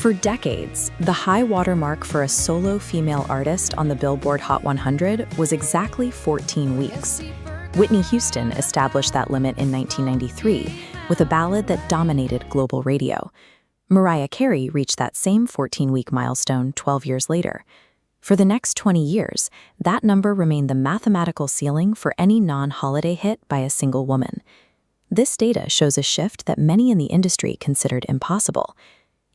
For decades, the high watermark for a solo female artist on the Billboard Hot 100 was exactly 14 weeks. Whitney Houston established that limit in 1993 with a ballad that dominated global radio. Mariah Carey reached that same 14-week milestone 12 years later. For the next 20 years, that number remained the mathematical ceiling for any non-holiday hit by a single woman. This data shows a shift that many in the industry considered impossible.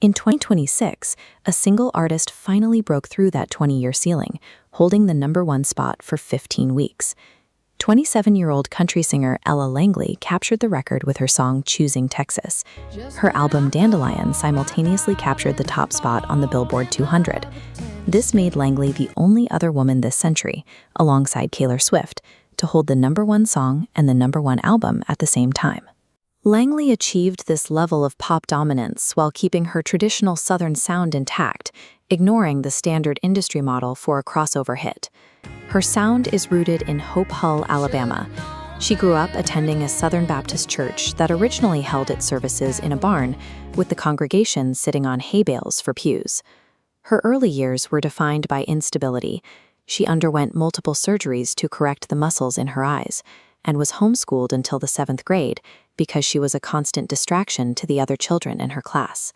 In 2026, a single artist finally broke through that 20-year ceiling, holding the #1 spot for 15 weeks. 27-year-old country singer Ella Langley captured the record with her song Choosing Texas. Her album Dandelion simultaneously captured the top spot on the Billboard 200. This made Langley the only other woman this century, alongside Taylor Swift, to hold the #1 song and the #1 album at the same time. Langley achieved this level of pop dominance while keeping her traditional Southern sound intact, ignoring the standard industry model for a crossover hit. Her sound is rooted in Hope Hull, Alabama. She grew up attending a Southern Baptist church that originally held its services in a barn, with the congregation sitting on hay bales for pews. Her early years were defined by instability. She underwent multiple surgeries to correct the muscles in her eyes, and was homeschooled until the 7th grade because she was a constant distraction to the other children in her class.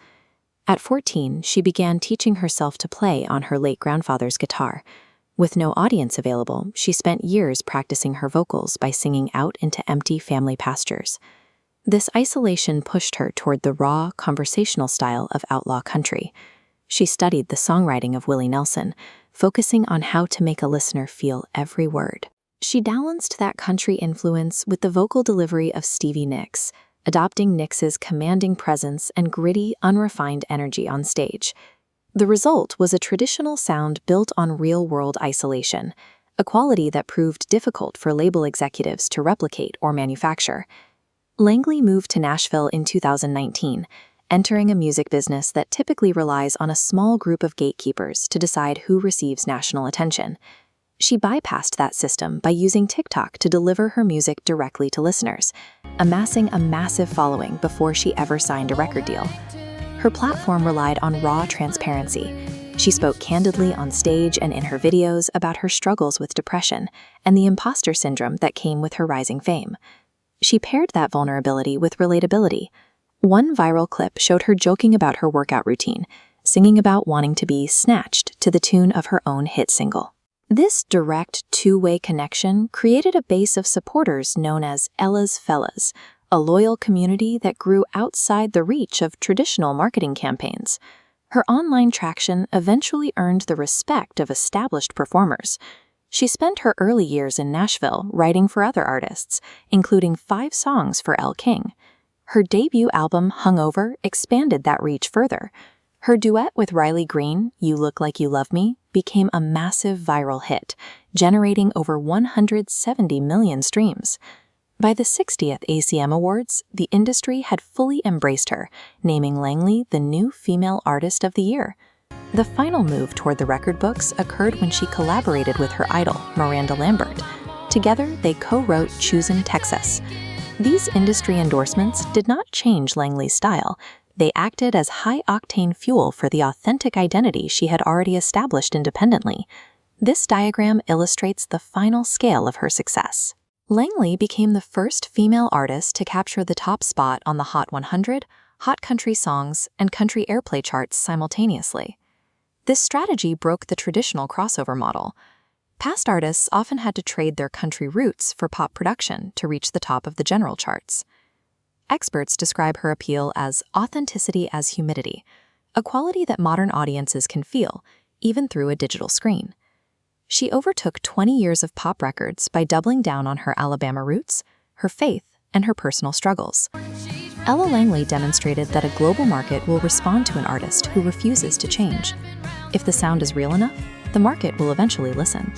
At 14, she began teaching herself to play on her late grandfather's guitar. With no audience available, she spent years practicing her vocals by singing out into empty family pastures. This isolation pushed her toward the raw, conversational style of outlaw country. She studied the songwriting of Willie Nelson, focusing on how to make a listener feel every word. She balanced that country influence with the vocal delivery of Stevie Nicks, adopting Nicks's commanding presence and gritty, unrefined energy on stage. The result was a traditional sound built on real-world isolation, a quality that proved difficult for label executives to replicate or manufacture. Langley moved to Nashville in 2019, entering a music business that typically relies on a small group of gatekeepers to decide who receives national attention. She bypassed that system by using TikTok to deliver her music directly to listeners, amassing a massive following before she ever signed a record deal. Her platform relied on raw transparency. She spoke candidly on stage and in her videos about her struggles with depression and the imposter syndrome that came with her rising fame. She paired that vulnerability with relatability. One viral clip showed her joking about her workout routine, singing about wanting to be snatched to the tune of her own hit single. This direct two-way connection created a base of supporters known as Ella's Fellas, a loyal community that grew outside the reach of traditional marketing campaigns. Her online traction eventually earned the respect of established performers. She spent her early years in Nashville writing for other artists, including 5 songs for Elle King. Her debut album, Hungover, expanded that reach further. Her duet with Riley Green, You Look Like You Love Me, became a massive viral hit, generating over 170 million streams. By the 60th ACM Awards, the industry had fully embraced her, naming Langley the new Female Artist of the Year. The final move toward the record books occurred when she collaborated with her idol, Miranda Lambert. Together, they co-wrote Choosing Texas. These industry endorsements did not change Langley's style. They acted as high-octane fuel for the authentic identity she had already established independently. This diagram illustrates the final scale of her success. Langley became the first female artist to capture the top spot on the Hot 100, Hot Country Songs, and Country Airplay charts simultaneously. This strategy broke the traditional crossover model. Past artists often had to trade their country roots for pop production to reach the top of the general charts. Experts describe her appeal as authenticity as humidity, a quality that modern audiences can feel, even through a digital screen. She overtook 20 years of pop records by doubling down on her Alabama roots, her faith, and her personal struggles. Ella Langley demonstrated that a global market will respond to an artist who refuses to change. If the sound is real enough, the market will eventually listen.